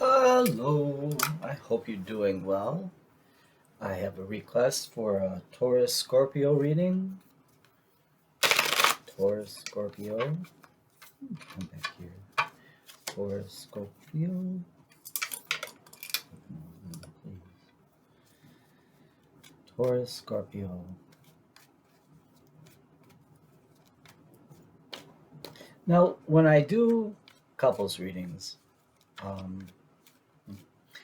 Hello, I hope you're doing well. I have a request for a Taurus Scorpio reading. Taurus Scorpio. Come back here. Taurus Scorpio. Please. Taurus Scorpio. Now, when I do couples readings, um,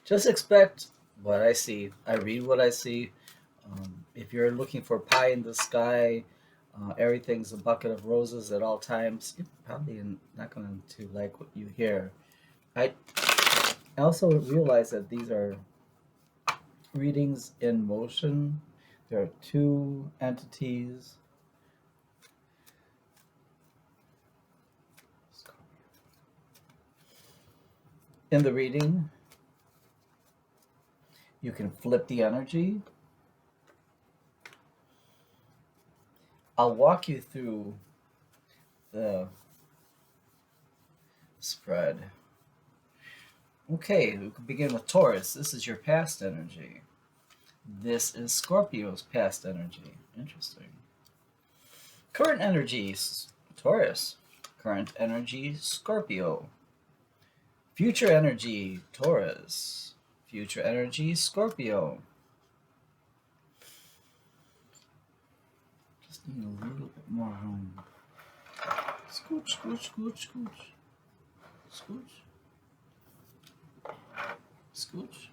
just expect what I see. I read what I see. If you're looking for pie in the sky, everything's a bucket of roses at all times, you're probably not going to like what you hear. I also realize that these are readings in motion. There are two entities. In the reading, you can flip the energy. I'll walk you through the spread. Okay, we can begin with Taurus. This is your past energy. This is Scorpio's past energy. Interesting. Current energies, Taurus. Current energy, Scorpio. Future energy, Taurus. Future energy, Scorpio. Just need a little bit more room. Scooch, scooch, scooch, scooch. Scooch. Scooch.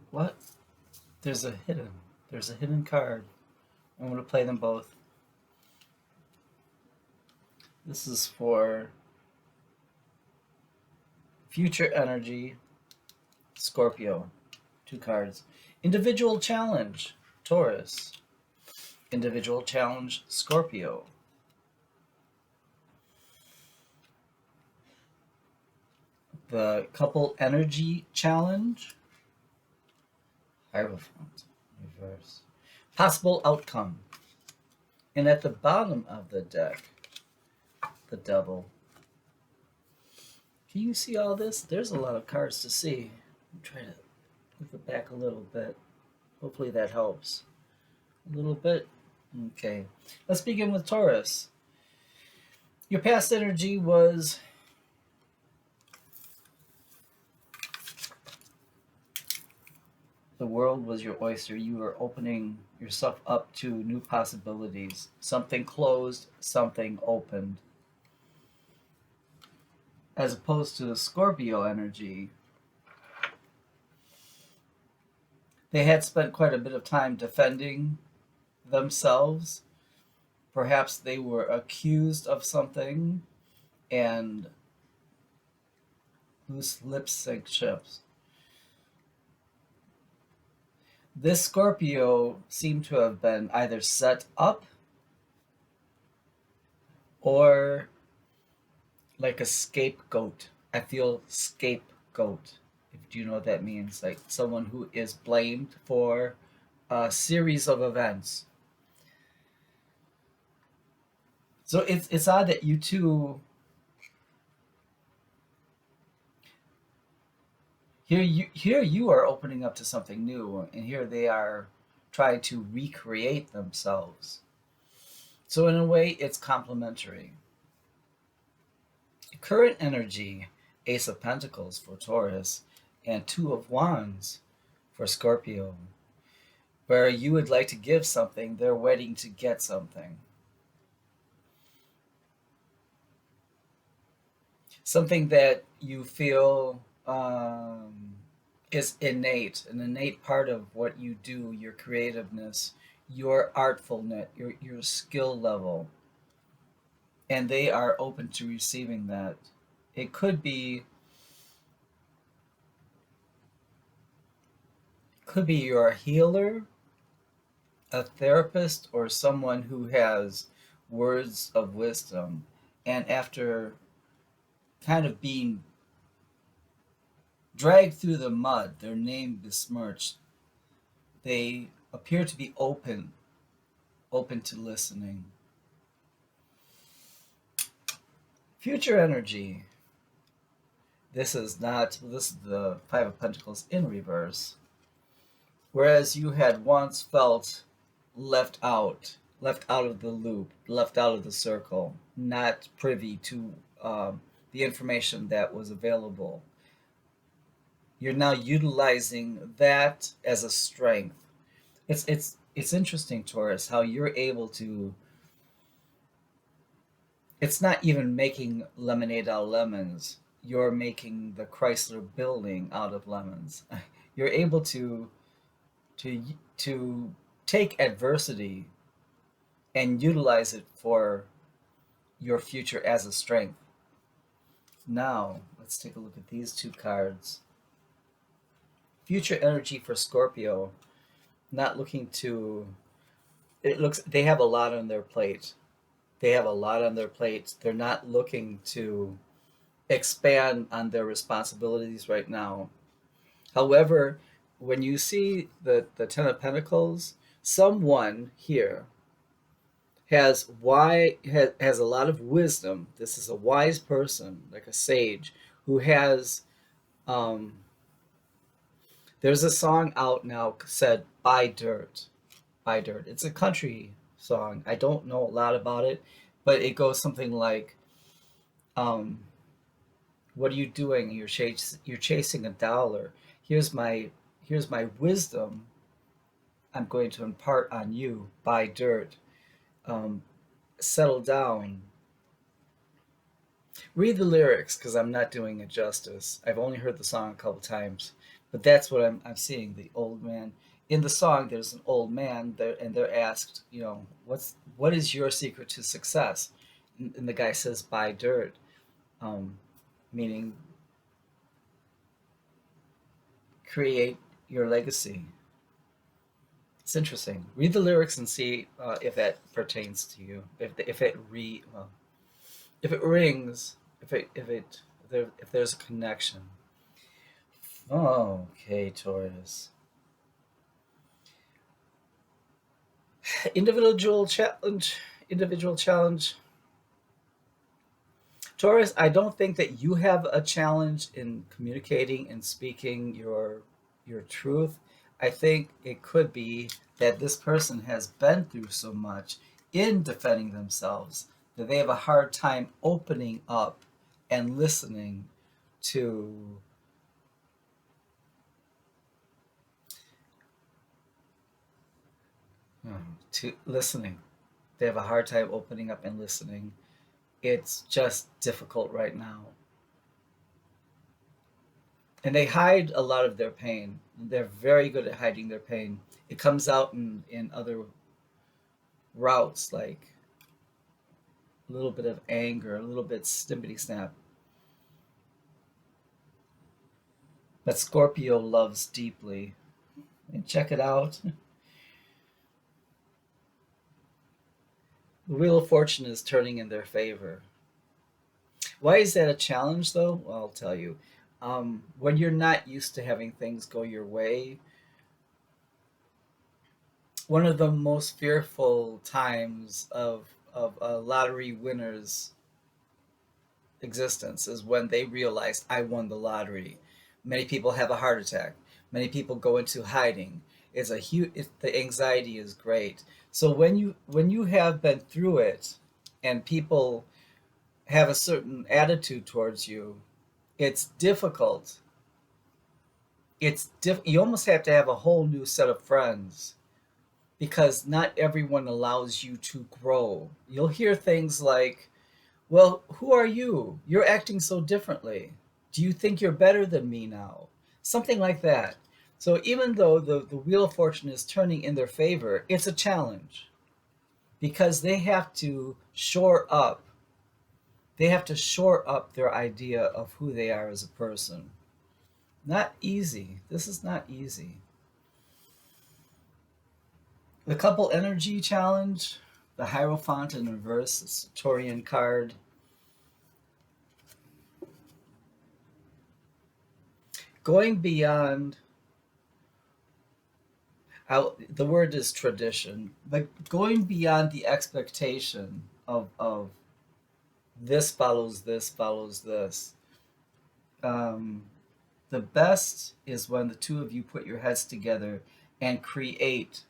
What? There's a hidden card. I'm going to play them both. This is for future energy, Scorpio. Two cards. Individual challenge, Taurus. Individual challenge, Scorpio. The couple energy challenge, Hierophant, reverse. Possible outcome. And at the bottom of the deck, the Devil. Can you see all this? There's a lot of cards to see. I'm trying to move it back a little bit. Hopefully that helps. A little bit? Okay. Let's begin with Taurus. Your past energy was the world was your oyster. You were opening yourself up to new possibilities. Something closed, something opened. As opposed to the Scorpio energy, they had spent quite a bit of time defending themselves. Perhaps they were accused of something, and loose lips sink ships. This Scorpio seemed to have been either set up or like a scapegoat. I feel scapegoat. Do you know what that means? Like someone who is blamed for a series of events. So it's odd that you two here you are opening up to something new, and here they are trying to recreate themselves. So in a way, it's complementary. Current energy, Ace of Pentacles for Taurus, and Two of Wands for Scorpio, where you would like to give something, they're waiting to get something. Something that you feel is innate, an innate part of what you do, your creativeness, your artfulness, your skill level. And they are open to receiving that. It could be you're a healer, a therapist, or someone who has words of wisdom, and after kind of being dragged through the mud, their name besmirched, they appear to be open to listening. Future energy. This is the Five of Pentacles in reverse. Whereas you had once felt left out of the loop, left out of the circle, not privy to the information that was available. You're now utilizing that as a strength. It's interesting, Taurus, how you're able to. It's not even making lemonade out of lemons. You're making the Chrysler building out of lemons. You're able to to take adversity and utilize it for your future as a strength. Now, let's take a look at these two cards. Future energy for Scorpio, not looking to. It looks they have a lot on their plate. They have a lot on their plate. They're not looking to expand on their responsibilities right now. However, when you see the Ten of Pentacles, someone here has a lot of wisdom. This is a wise person, like a sage, who has um, there's a song out now said "Buy Dirt." Buy Dirt. It's a country song. I don't know a lot about it, but it goes something like, um, "What are you doing? You're chasing a dollar. Here's my here's my wisdom. I'm going to impart on you. Buy dirt. Um, Settle down. Read the lyrics because I'm not doing it justice. I've only heard the song a couple times, but that's what I'm seeing. The old man in the song. There's an old man there, and they're asked, what is your secret to success? And the guy says, buy dirt, um, meaning create your legacy. It's interesting. Read the lyrics and see if that pertains to you. If it rings, if there's a connection. Oh, okay, Taurus. Individual challenge. Individual challenge. Taurus, I don't think that you have a challenge in communicating and speaking your truth. I think it could be that this person has been through so much in defending themselves that they have a hard time opening up and listening to to listening. They have a hard time opening up and listening. It's just difficult right now. And they hide a lot of their pain. They're very good at hiding their pain. It comes out in other routes, like a little bit of anger, a little bit snippety snap. But Scorpio loves deeply. And check it out. The Wheel of Fortune is turning in their favor. Why is that a challenge, though? Well, I'll tell you. When you're not used to having things go your way, one of the most fearful times of a lottery winner's existence is when they realize I won the lottery. Many people have a heart attack. Many people go into hiding. The anxiety is great. So when you have been through it, and people have a certain attitude towards you, it's difficult. You almost have to have a whole new set of friends because not everyone allows you to grow. You'll hear things like, well, who are you? You're acting so differently. Do you think you're better than me now? Something like that. So even though the Wheel of Fortune is turning in their favor, it's a challenge because they have to shore up their idea of who they are as a person. Not easy. This is not easy. The couple energy challenge, the Hierophant in reverse, the Saturnian card. Going beyond, the word is tradition, but going beyond the expectation of This follows this, follows this. Um, the best is when the two of you put your heads together and create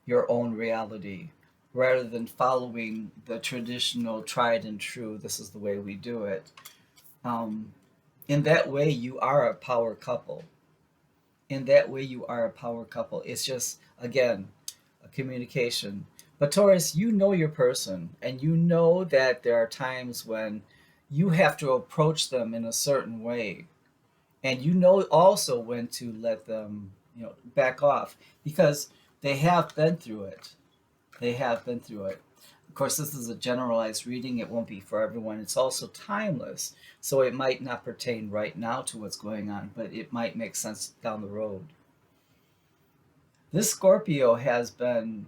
your own reality rather than following the traditional tried and true, this is the way we do it. Um, in that way, you are a power couple. In that way, you are a power couple. It's just, again, a communication. But Taurus, you know your person, and you know that there are times when you have to approach them in a certain way, and you know also when to let them, back off because they have been through it. They have been through it. Of course, this is a generalized reading. It won't be for everyone. It's also timeless, so it might not pertain right now to what's going on, but it might make sense down the road. This Scorpio has been,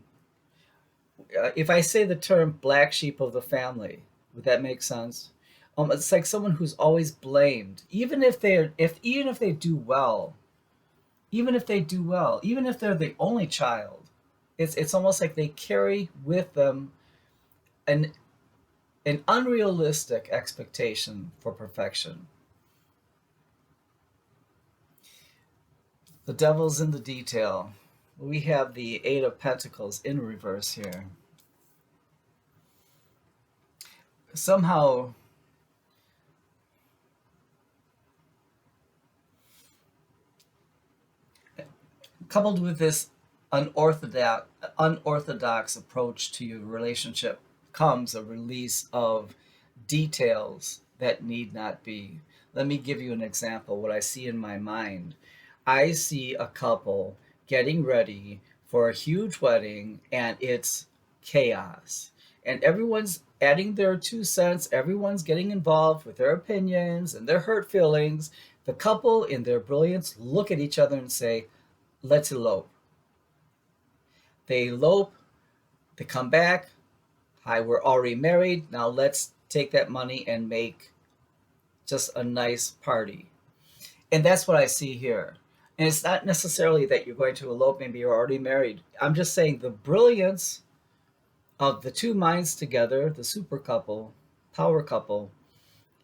if I say the term black sheep of the family, would that make sense? It's like someone who's always blamed, even if they do well, even if they're the only child, it's almost like they carry with them an an unrealistic expectation for perfection. The devil's in the detail. We have the Eight of Pentacles in reverse here. Somehow, coupled with this unorthodox approach to your relationship comes a release of details that need not be. Let me give you an example. What I see in my mind, I see a couple getting ready for a huge wedding and it's chaos. And everyone's adding their 2 cents, everyone's getting involved with their opinions and their hurt feelings. The couple, in their brilliance, look at each other and say, let's elope. They elope, they come back. Hi, we're already married. Now let's take that money and make just a nice party. And that's what I see here. And it's not necessarily that you're going to elope, maybe you're already married. I'm just saying the brilliance of the two minds together, the super couple, power couple,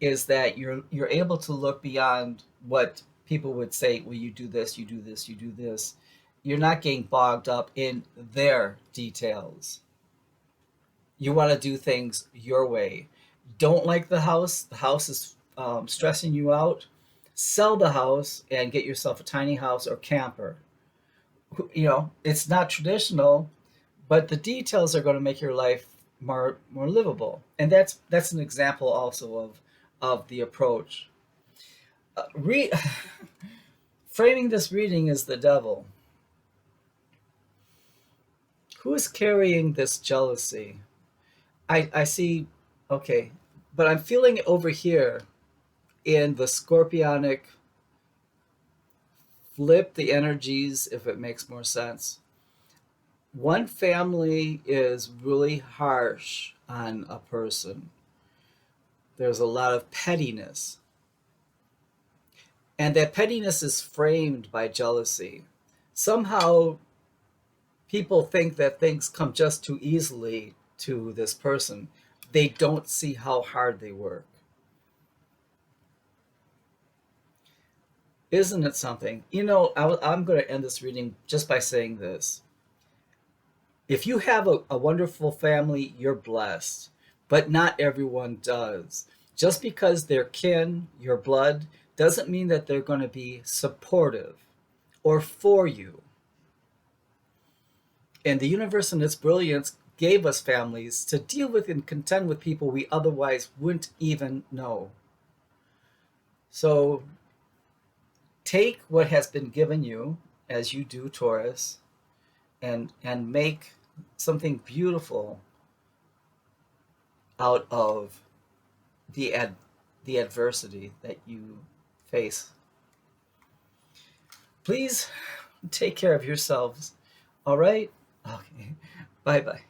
is that you're able to look beyond what people would say, well, you do this, you do this, you do this. You're not getting bogged up in their details. You want to do things your way. Don't like the house is stressing you out, sell the house and get yourself a tiny house or camper. It's not traditional, but the details are going to make your life more livable. And that's an example also of the approach. Re- Framing this reading as the devil. Who is carrying this jealousy? I see, okay, but I'm feeling it over here in the scorpionic, flip the energies if it makes more sense. One family is really harsh on a person. There's a lot of pettiness. And that pettiness is framed by jealousy. Somehow people think that things come just too easily to this person. They don't see how hard they work. Isn't it something? I'm going to end this reading just by saying this. If you have a wonderful family, you're blessed, but not everyone does. Just because they're kin, your blood, doesn't mean that they're going to be supportive or for you. And the universe in its brilliance gave us families to deal with and contend with people we otherwise wouldn't even know. So take what has been given you, as you do, Taurus, and make something beautiful out of the adversity that you face. Please take care of yourselves. All right? Okay. Bye bye.